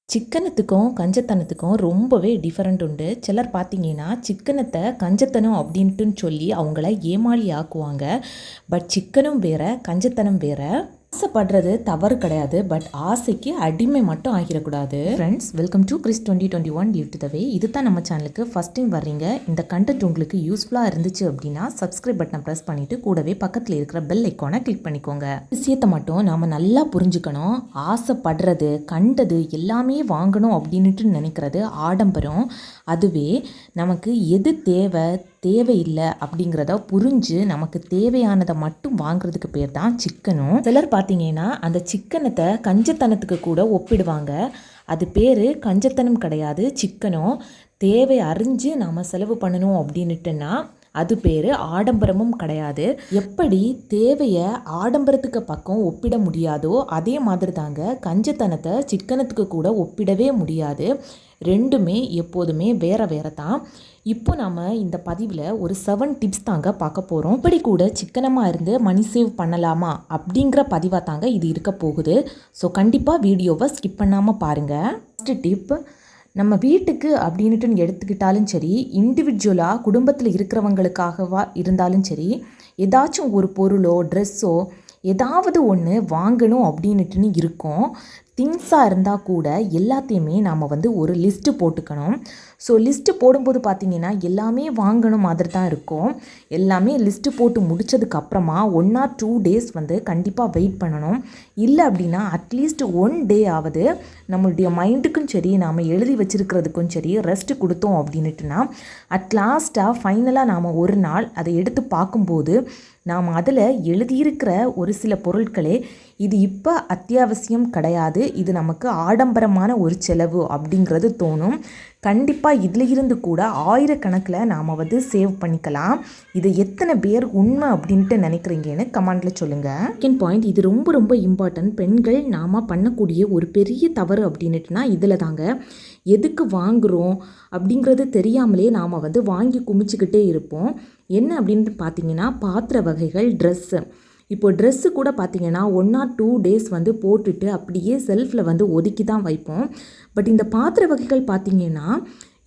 சிக்கனத்துக்கும் கஞ்சத்தனத்துக்கும் ரொம்பவே டிஃபரெண்ட் உண்டு. சிலர் பார்த்தீங்கன்னா, சிக்கனத்த கஞ்சத்தனம் அப்படின்ட்டுன்னு சொல்லி அவங்கள ஏமாளி ஆக்குவாங்க. பட் சிக்கனும் வேற, கஞ்சத்தனம் வேற. ஆசைப்படுறது தவறு கிடையாது. பட் ஆசைக்கு அடிமை மட்டும் ஆகிடக்கூடாது. Friends, welcome to Chris 2021 live to the way. இது தான் நம்ம சேனலுக்கு ஃபஸ்ட் டைம் வர்றீங்க. இந்த கண்டென்ட் உங்களுக்கு யூஸ்ஃபுல்லாக இருந்துச்சு அப்படின்னா சப்ஸ்கிரைப் பட்டனை ப்ரெஸ் பண்ணிவிட்டு கூடவே பக்கத்தில் இருக்கிற பெல் ஐக்கானை கிளிக் பண்ணிக்கோங்க. விஷயத்தை மட்டும் நாம் நல்லா புரிஞ்சுக்கணும். ஆசைப்படுறது, கண்டது எல்லாமே வாங்கணும் அப்படின்ட்டு நினைக்கிறது ஆடம்பரம். அதுவே நமக்கு எது தேவையில்லை அப்படிங்கிறத புரிஞ்சு நமக்கு தேவையானதை மட்டும் வாங்குறதுக்கு பேர் தான் சிக்கனும். சிலர் பார்த்தீங்கன்னா அந்த சிக்கனத்தை கஞ்சத்தனத்துக்கு கூட ஒப்பிடுவாங்க. அது பேர் கஞ்சத்தனம் கிடையாது. சிக்கனும் தேவை அறிஞ்சு நாம் செலவு பண்ணணும் அப்படின்னுட்டுன்னா அது பேர் ஆடம்பரமும் கிடையாது. எப்படி தேவையை ஆடம்பரத்துக்கு பக்கம் ஒப்பிட முடியாதோ அதே மாதிரி தாங்க கஞ்சத்தனத்தை சிக்கனத்துக்கு கூட ஒப்பிடவே முடியாது. ரெண்டுமே எப்போதுமே வேற வேற தான். இப்போ நம்ம இந்த பதிவில் ஒரு 7 டிப்ஸ் தாங்க பார்க்க போகிறோம். இப்படி கூட சிக்கனமாக இருந்து மணி சேவ் பண்ணலாமா அப்படிங்கிற பதிவாக தாங்க இது இருக்க போகுது. ஸோ கண்டிப்பாக வீடியோவை ஸ்கிப் பண்ணாமல் பாருங்கள். ஃபஸ்ட்டு டிப், நம்ம வீட்டுக்கு அப்படின்ட்டு எடுத்துக்கிட்டாலும் சரி, இண்டிவிஜுவலாக குடும்பத்தில் இருக்கிறவங்களுக்காகவா இருந்தாலும் சரி, ஏதாச்சும் ஒரு பொருளோ ட்ரெஸ்ஸோ ஏதாவது ஒன்று வாங்கணும் அப்படின்ட்டுன்னு இருக்கும். திங்ஸாக இருந்தால் கூட எல்லாத்தையுமே நாம் ஒரு லிஸ்ட்டு போட்டுக்கணும். ஸோ லிஸ்ட்டு போடும்போது பார்த்திங்கன்னா எல்லாமே வாங்கணும் மாதிரி தான் இருக்கும். எல்லாமே லிஸ்ட்டு போட்டு முடித்ததுக்கப்புறமா 1 or 2 days கண்டிப்பாக வெயிட் பண்ணணும். இல்லை அப்படின்னா அட்லீஸ்ட் 1 day ஆவது நம்மளுடைய மைண்டுக்கும் சரி, நாம் எழுதி வச்சுருக்கிறதுக்கும் சரி ரெஸ்ட்டு கொடுத்தோம் அப்படின்ட்டுனா லாஸ்ட்டாக ஃபைனலாக நாம் ஒரு நாள் அதை எடுத்து பார்க்கும்போது நாம் அதில் எழுதியிருக்கிற ஒரு சில பொருட்களே இது இப்போ அத்தியாவசியம் கிடையாது, இது நமக்கு ஆடம்பரமான ஒரு செலவு அப்படிங்கிறது தோணும். கண்டிப்பாக இதில் இருந்து கூட ஆயிரக்கணக்கில் நாம் சேவ் பண்ணிக்கலாம். இது எத்தனை பேர் உண்மை அப்படின்ட்டு நினைக்கிறீங்கன்னு கமெண்டில் சொல்லுங்கள். செகண்ட் பாயிண்ட், இது ரொம்ப ரொம்ப இம்பார்ட்டன்ட். பெண்கள் நாம் பண்ணக்கூடிய ஒரு பெரிய தவறு அப்படின்ட்டுனா இதில் தாங்க. எதுக்கு வாங்குகிறோம் அப்படிங்கிறது தெரியாமலே நாம் வாங்கி குமிச்சிக்கிட்டே இருப்போம். என்ன அப்படின்ட்டு பார்த்தீங்கன்னா பாத்திர வகைகள், ட்ரெஸ்ஸு. இப்போ ட்ரெஸ்ஸு கூட பார்த்திங்கன்னா 1 or 2 days போட்டுட்டு அப்படியே செல்ஃபில் ஒதுக்கி தான் வைப்போம். பட் இந்த பாத்திர வகைகள் பார்த்திங்கன்னா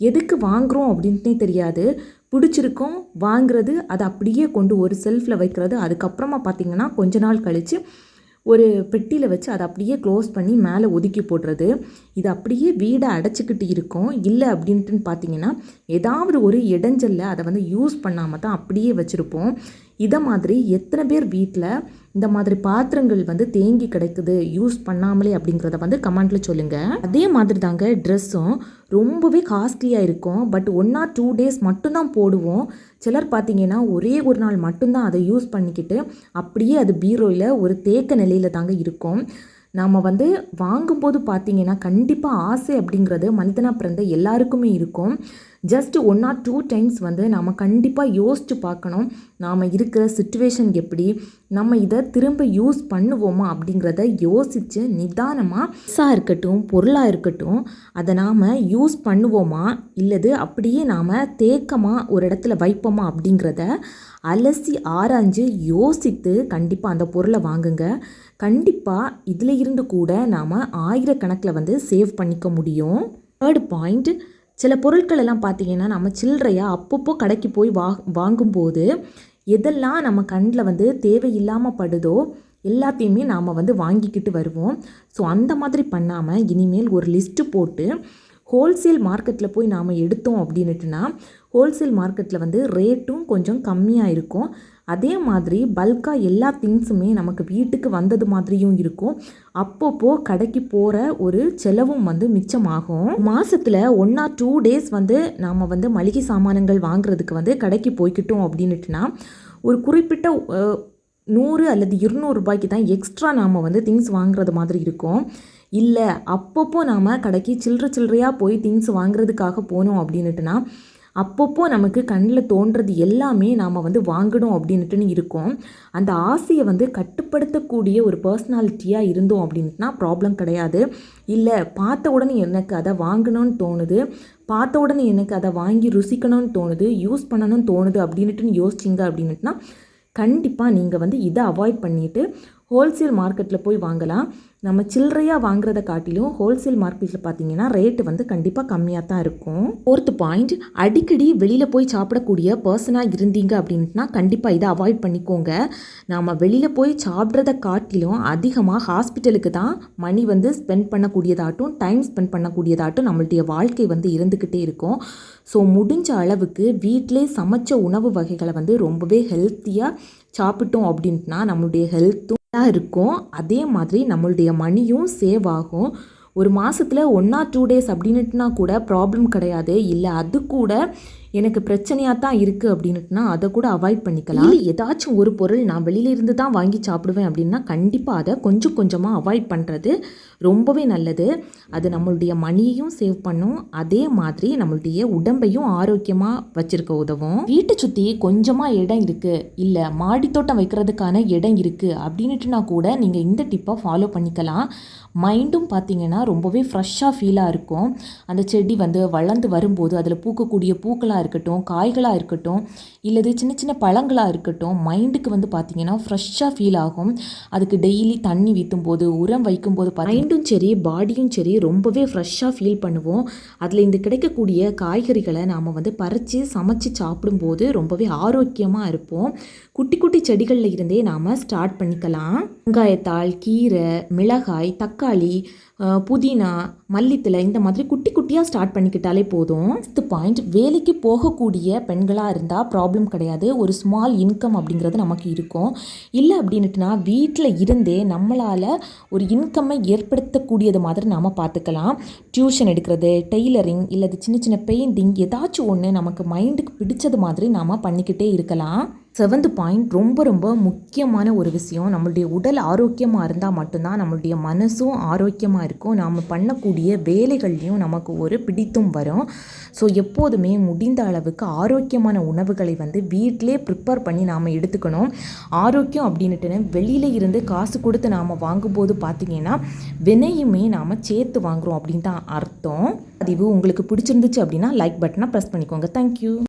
எதுக்கு வாங்குகிறோம் அப்படின்ட்டே தெரியாது. பிடிச்சிருக்கோம் வாங்குறது, அதை அப்படியே கொண்டு ஒரு செல்ஃபில் வைக்கிறது. அதுக்கப்புறமா பார்த்திங்கன்னா கொஞ்ச நாள் கழித்து ஒரு பெட்டியில் வச்சு அதை அப்படியே க்ளோஸ் பண்ணி மேலே ஒதுக்கி போடுறது. இது அப்படியே வீடை அடைச்சிக்கிட்டு இருக்கும். இல்லை அப்படின்ட்டுன்னு பார்த்தீங்கன்னா ஏதாவது ஒரு இடைஞ்சலில் அதை யூஸ் பண்ணாமல் தான் அப்படியே வச்சுருப்போம். இதை மாதிரி எத்தனை பேர் வீட்டில் இந்த மாதிரி பாத்திரங்கள் தேங்கி கிடைக்குது யூஸ் பண்ணாமலே அப்படிங்கிறத கமெண்ட்டில் சொல்லுங்கள். அதே மாதிரி தாங்க ட்ரெஸ்ஸும் ரொம்பவே காஸ்ட்லியாக இருக்கும். பட் 1 or 2 days மட்டும்தான் போடுவோம். சிலர் பார்த்திங்கன்னா ஒரே ஒரு நாள் மட்டும்தான் அதை யூஸ் பண்ணிக்கிட்டு அப்படியே அது பீரோயில் ஒரு தேக்க நிலையில் தாங்க இருக்கும். நாம் வாங்கும்போது பார்த்திங்கன்னா கண்டிப்பாக ஆசை அப்படிங்கிறது மனிதனாக பிறந்த எல்லாருக்குமே இருக்கும். ஜஸ்ட் 1 or 2 times நாம் கண்டிப்பாக யோசித்து பார்க்கணும். நாம் இருக்கிற சிச்சுவேஷன் எப்படி, நம்ம இதை திரும்ப யூஸ் பண்ணுவோமா அப்படிங்கிறத யோசித்து நிதானமாக இருக்கட்டும் பொருளாக இருக்கட்டும் அதை நாம் யூஸ் பண்ணுவோமா இல்லது அப்படியே நாம் தேக்கமாக ஒரு இடத்துல வைப்போமா அப்படிங்கிறத அலசி ஆராய்ஞ்சு யோசித்து கண்டிப்பாக அந்த பொருளை வாங்குங்க. கண்டிப்பாக இதில் இருந்து கூட நாம் ஆயிரக்கணக்கில் சேவ் பண்ணிக்க முடியும். தேர்ட் பாயிண்ட், சில பொருட்கள் எல்லாம் பார்த்திங்கன்னா நம்ம சில்லறையாக அப்பப்போ கடைக்கு போய் வாங்கும்போது எதெல்லாம் நம்ம கண்ணில் தேவையில்லாமல் படுதோ எல்லாத்தையுமே நாம் வாங்கிக்கிட்டு வருவோம். ஸோ அந்த மாதிரி பண்ணாமல் இனிமேல் ஒரு லிஸ்ட்டு போட்டு ஹோல்சேல் மார்க்கெட்டில் போய் நாம் எடுத்தோம் அப்படின்னுட்டுனா ஹோல்சேல் மார்க்கெட்டில் ரேட்டும் கொஞ்சம் கம்மியாக இருக்கும். அதே மாதிரி பல்காக எல்லா திங்ஸுமே நமக்கு வீட்டுக்கு வந்தது மாதிரியும் இருக்கும். அப்பப்போ கடைக்கு போகிற ஒரு செலவும் மிச்சமாகும். மாதத்தில் 1 or 2 days நாம் மளிகை சாமானங்கள் வாங்குறதுக்கு கடைக்கு போய்கிட்டோம் அப்படின்னுட்டுனா ஒரு குறிப்பிட்ட 100 அல்லது 200 ரூபாய்க்கு தான் எக்ஸ்ட்ரா நாம் திங்ஸ் வாங்குறது மாதிரி இருக்கும். இல்லை அப்பப்போ நாம் கடைக்கு சில்லறையாக போய் திங்ஸ் வாங்குறதுக்காக போனோம் அப்படின்னுட்டுனா அப்பப்போ நமக்கு கண்ணில் தோன்றது எல்லாமே நாம் வாங்கணும் அப்படின்ட்டுன்னு இருக்கும். அந்த ஆசையை கட்டுப்படுத்தக்கூடிய ஒரு பர்சனாலிட்டியாக இருந்தோம் அப்படின்ட்டுனா ப்ராப்ளம் கிடையாது. இல்லை பார்த்த உடனே எனக்கு அதை வாங்கணும்னு தோணுது, பார்த்த உடனே எனக்கு அதை வாங்கி ருசிக்கணும்னு தோணுது, யூஸ் பண்ணணும்னு தோணுது அப்படின்ட்டுன்னு யோசிச்சிங்க அப்படின்ட்டுனா கண்டிப்பாக நீங்கள் இதை அவாய்ட் பண்ணிவிட்டு ஹோல்சேல் மார்க்கெட்டில் போய் வாங்கலாம். நம்ம சில்லறையாக வாங்குறத காட்டிலும் ஹோல்சேல் மார்க்கெட்டில் பார்த்தீங்கன்னா ரேட்டு வந்து கண்டிப்பாக கம்மியாக தான் இருக்கும். 4th பாயிண்ட், அடிக்கடி வெளியில் போய் சாப்பிடக்கூடிய பர்சனாக இருந்தீங்க அப்படின்ட்டுனா கண்டிப்பாக இதை அவாய்ட் பண்ணிக்கோங்க. நாம் வெளியில் போய் சாப்பிட்றத காட்டிலும் அதிகமாக ஹாஸ்பிட்டலுக்கு தான் மணி வந்து ஸ்பெண்ட் பண்ணக்கூடியதாட்டும் டைம் ஸ்பெண்ட் பண்ணக்கூடியதாட்டும் நம்மளுடைய வாழ்க்கை வந்து இருந்துக்கிட்டே இருக்கும். ஸோ முடிஞ்ச அளவுக்கு வீட்டிலே சமைச்ச உணவு வகைகளை வந்து ரொம்பவே ஹெல்த்தியாக சாப்பிட்டோம் அப்படின்ட்டுனா நம்மளுடைய ஹெல்த்தும் இருக்கும். அதே மாதிரி நம்மளுடைய மணியும் சேவ் ஆகும். ஒரு மாதத்தில் 1 or 2 days அப்படின்னுட்டுனா கூட ப்ராப்ளம் கிடையாது. இல்லை அது கூட எனக்கு பிரச்சனையாக தான் இருக்குது அப்படின்னுட்டுனா அதை கூட அவாய்ட் பண்ணிக்கலாம். இல்லை ஏதாச்சும் ஒரு பொருள் நான் வெளியிலேருந்து தான் வாங்கி சாப்பிடுவேன் அப்படின்னா கண்டிப்பாக அதை கொஞ்சம் கொஞ்சமாக அவாய்ட் பண்ணுறது ரொம்பவே நல்லது. அது நம்மளுடைய மணியையும் சேவ் பண்ணும், அதே மாதிரி நம்மளுடைய உடம்பையும் ஆரோக்கியமாக வச்சுருக்க உதவும். வீட்டை சுற்றி கொஞ்சமாக இடம் இருக்குது, இல்லை மாடி தோட்டம் வைக்கிறதுக்கான இடம் இருக்குது அப்படின்னுட்டுனா கூட நீங்கள் இந்த டிப்பை ஃபாலோ பண்ணிக்கலாம். மைண்டும் பார்த்திங்கன்னா ரொம்பவே ஃப்ரெஷ்ஷாக ஃபீலாக இருக்கும். அந்த செடி வந்து வளர்ந்து வரும்போது அதில் பூக்கக்கூடிய பூக்களாக இருக்கட்டும், காய்களாக இருக்கட்டும், இல்லது சின்ன சின்ன பழங்களாக இருக்கட்டும், மைண்டுக்கு வந்து பார்த்திங்கன்னா ஃப்ரெஷ்ஷாக ஃபீல் ஆகும். அதுக்கு டெய்லி தண்ணி ஊற்றும் போது, உரம் வைக்கும்போது மைண்டும் சரி பாடியும் சரி ரொம்பவே ஃப்ரெஷ்ஷாக ஃபீல் பண்ணுவோம். அதில் இந்த கிடைக்கக்கூடிய காய்கறிகளை நாம் வந்து பறித்து சமைச்சு சாப்பிடும்போது ரொம்பவே ஆரோக்கியமாக இருப்போம். குட்டி குட்டி செடிகளில் இருந்தே நாம் ஸ்டார்ட் பண்ணிக்கலாம். வெங்காயத்தாள், கீரை, மிளகாய், தக்காளி, புதினா, மல்லித்தலை இந்த மாதிரி குட்டி குட்டியாக ஸ்டார்ட் பண்ணிக்கிட்டாலே போதும். 6th பாயிண்ட், வேலைக்கு போகக்கூடிய பெண்களாக இருந்தால் ப்ராப்ளம் கிடையாது. ஒரு ஸ்மால் இன்கம் அப்படிங்கிறது நமக்கு இருக்கும். இல்லை அப்படின்னுட்டுனா வீட்டில் இருந்தே நம்மளால் ஒரு இன்கம்மை ஏற்படுத்தக்கூடியது மாதிரி நாம் பார்த்துக்கலாம். டியூஷன் எடுக்கிறது, டெய்லரிங், இல்லை சின்ன சின்ன பெயிண்டிங், ஏதாச்சும் ஒன்று நமக்கு மைண்டுக்கு பிடிச்சது மாதிரி நாம் பண்ணிக்கிட்டே இருக்கலாம். 7th பாயிண்ட், ரொம்ப ரொம்ப முக்கியமான ஒரு விஷயம். நம்மளுடைய உடல் ஆரோக்கியமாக இருந்தால் மட்டும்தான் நம்மளுடைய மனசும் ஆரோக்கியமாக இருக்கும். நாம் பண்ணக்கூடிய வேலைகள்லையும் நமக்கு ஒரு பிடித்தும் வரும். ஸோ எப்போதுமே முடிந்த அளவுக்கு ஆரோக்கியமான உணவுகளை வந்து வீட்டிலே ப்ரிப்பேர் பண்ணி நாம் எடுத்துக்கணும். ஆரோக்கியம் அப்படின்னுட்டு வெளியில் இருந்து காசு கொடுத்து நாம் வாங்கும்போது பார்த்திங்கன்னா வினையுமே நாம் சேர்த்து வாங்குகிறோம் அப்படின்னு தான் அர்த்தம். பதிவு உங்களுக்கு பிடிச்சிருந்துச்சு அப்படின்னா லைக் பட்டனை ப்ரெஸ் பண்ணிக்கோங்க. தேங்க்யூ.